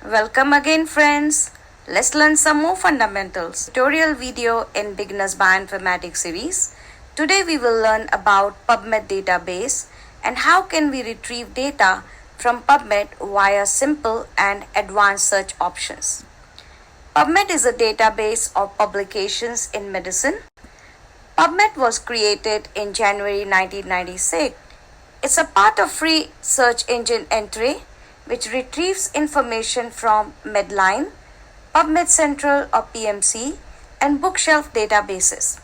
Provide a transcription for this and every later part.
Welcome again, friends. Let's learn some more fundamentals. Tutorial video in Beginners Bioinformatics series. Today we will learn about PubMed database and how can we retrieve data from PubMed via simple and advanced search options. PubMed is a database of publications in medicine. PubMed was created in January 1996. It's a part of free search engine Entry, which retrieves information from Medline, PubMed Central or PMC, and Bookshelf databases.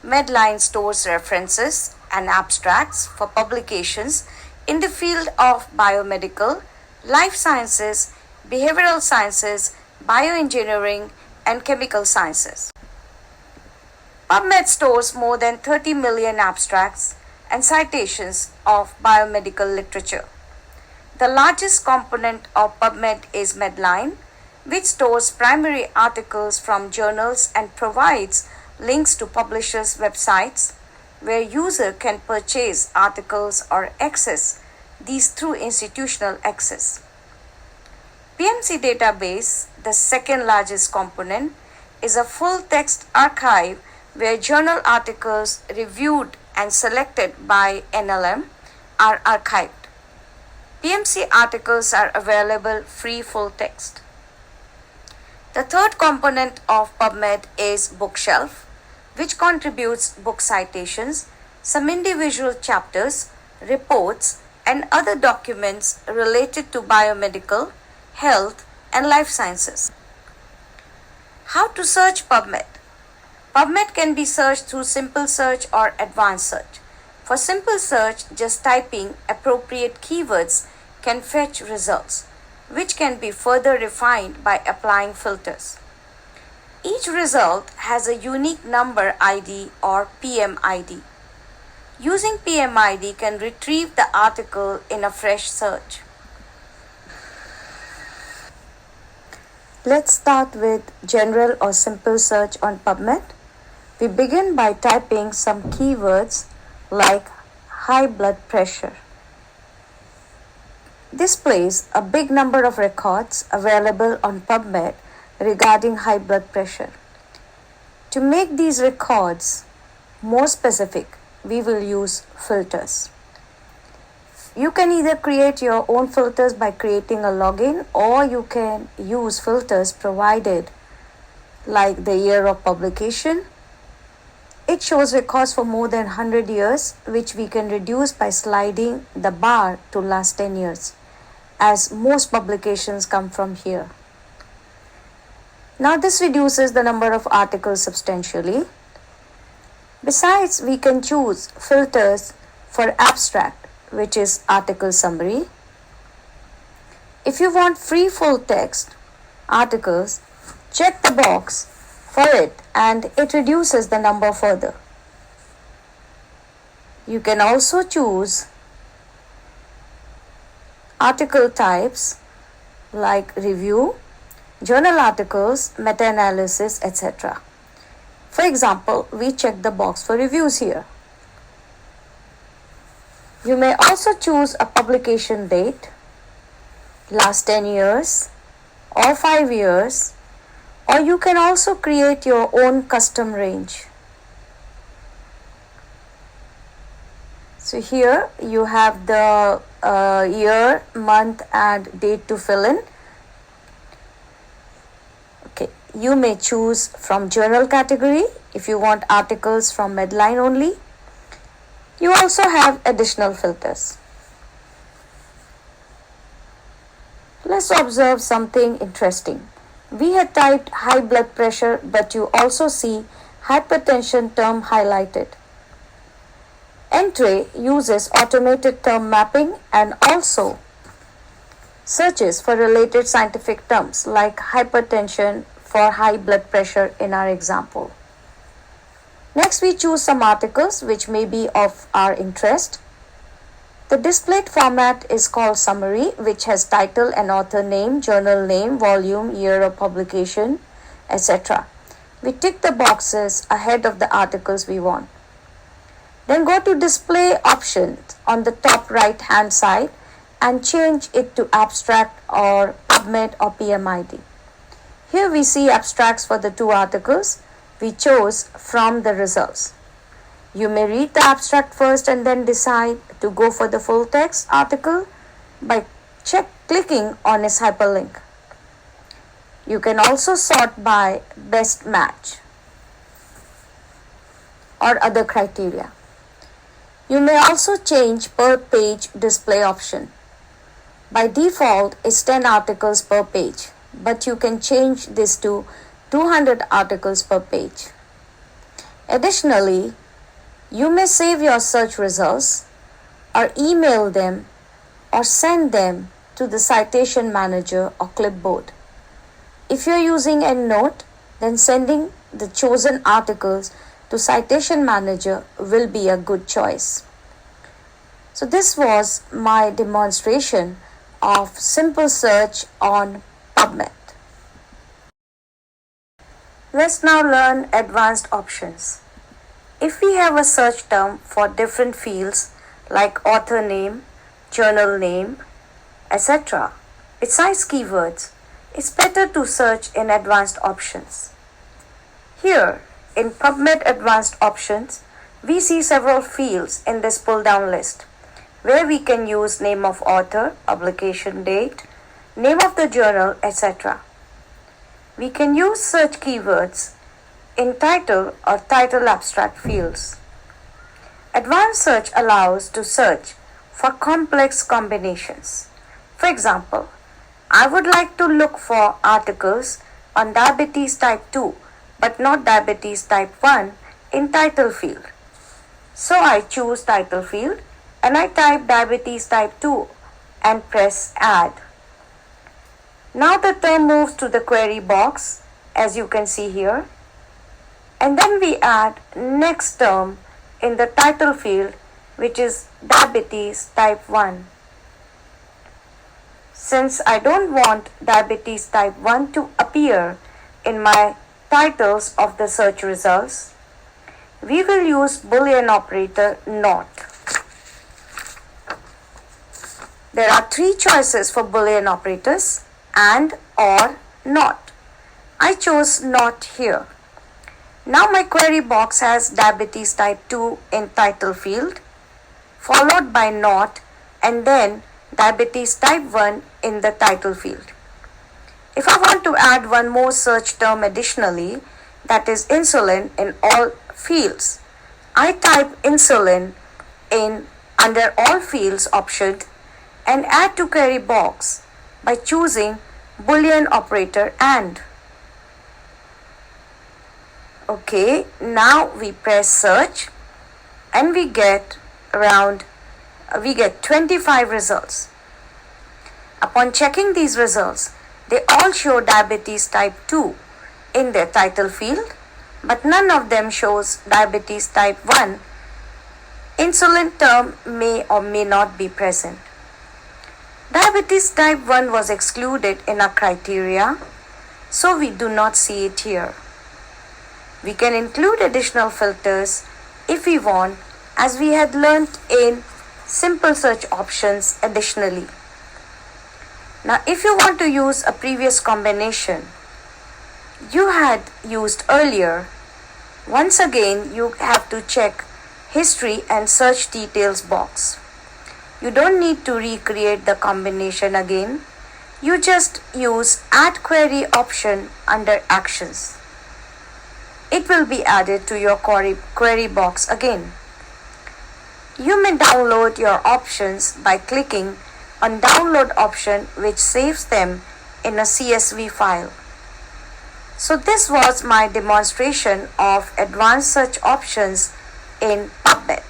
Medline stores references and abstracts for publications in the field of biomedical, life sciences, behavioral sciences, bioengineering, and chemical sciences. PubMed stores more than 30 million abstracts and citations of biomedical literature. The largest component of PubMed is Medline, which stores primary articles from journals and provides links to publishers' websites where user can purchase articles or access these through institutional access. PMC database, the second largest component, is a full text archive where journal articles reviewed and selected by NLM are archived. PMC articles are available free full text. The third component of PubMed is Bookshelf, which contributes book citations, some individual chapters, reports, and other documents related to biomedical, health, and life sciences. How to search PubMed? PubMed can be searched through simple search or advanced search. For simple search, just typing appropriate keywords can fetch results, which can be further refined by applying filters. Each result has a unique number ID or PMID. Using PMID can retrieve the article in a fresh search. Let's start with general or simple search on PubMed. We begin by typing some keywords like high blood pressure. Displays a big number of records available on PubMed regarding high blood pressure. To make these records more specific, we will use filters. You can either create your own filters by creating a login, or you can use filters provided like the year of publication. It shows records for more than 100 years, which we can reduce by sliding the bar to last 10 years, as most publications come from here. Now this reduces the number of articles substantially. Besides, we can choose filters for abstract, which is article summary. If you want free full text articles, check the box for it and it reduces the number further. You can also choose article types like review, journal articles, meta-analysis, etc. For example, we check the box for reviews here. You may also choose a publication date, last 10 years or 5 years, or you can also create your own custom range. So here you have the year, month, and date to fill in. Okay, you may choose from journal category if you want articles from Medline only. You also have additional filters. Let's observe something interesting. We had typed high blood pressure, but you also see hypertension term highlighted. Entry uses automated term mapping and also searches for related scientific terms like hypertension for high blood pressure in our example. Next, we choose some articles which may be of our interest. The displayed format is called summary, which has title and author name, journal name, volume, year of publication, etc. We tick the boxes ahead of the articles we want. Then go to display options on the top right hand side and change it to abstract or PubMed or PMID. Here we see abstracts for the two articles we chose from the results. You may read the abstract first and then decide to go for the full text article by clicking on its hyperlink. You can also sort by best match or other criteria. You may also change per page display option. By default, it's 10 articles per page, but you can change this to 200 articles per page. Additionally, you may save your search results or email them or send them to the citation manager or clipboard. If you're using EndNote, then sending the chosen articles to citation manager will be a good choice. So this was my demonstration of simple search on PubMed. Let's now learn advanced options. If we have a search term for different fields like author name, journal name, etc., besides keywords, it's better to search in advanced options. Here, in PubMed Advanced Options, we see several fields in this pull-down list where we can use name of author, publication date, name of the journal, etc. We can use search keywords in title or title abstract fields. Advanced search allows to search for complex combinations. For example, I would like to look for articles on diabetes type 2 but not diabetes type 1 in title field. So I choose title field and I type diabetes type 2 and press add. Now the term moves to the query box as you can see here, and then we add next term in the title field, which is diabetes type 1. Since I don't want diabetes type 1 to appear in my titles of the search results, we will use Boolean operator not. There are three choices for Boolean operators: and, or, not. I chose not here. Now my query box has diabetes type 2 in title field, followed by not, and then diabetes type 1 in the title field. If I want to add one more search term additionally, that is insulin in all fields, I type insulin in under all fields option and add to query box by choosing Boolean operator and. Okay, now we press search and we get 25 results. Upon checking these results, they all show diabetes type 2 in their title field, but none of them shows diabetes type 1. Insulin term may or may not be present. Diabetes type 1 was excluded in our criteria, so we do not see it here. We can include additional filters if we want, as we had learnt in simple search options additionally. Now, if you want to use a previous combination you had used earlier, once again you have to check history and search details box. You don't need to recreate the combination again. You just use add query option under actions. It will be added to your query box again. You may download your options by clicking on download option, which saves them in a CSV file. So this was my demonstration of advanced search options in PubMed.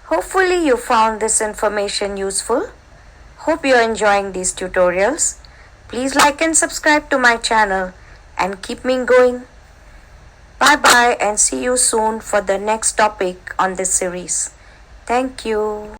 Hopefully you found this information useful. Hope you are enjoying these tutorials. Please like and subscribe to my channel and keep me going. Bye bye and see you soon for the next topic on this series. Thank you.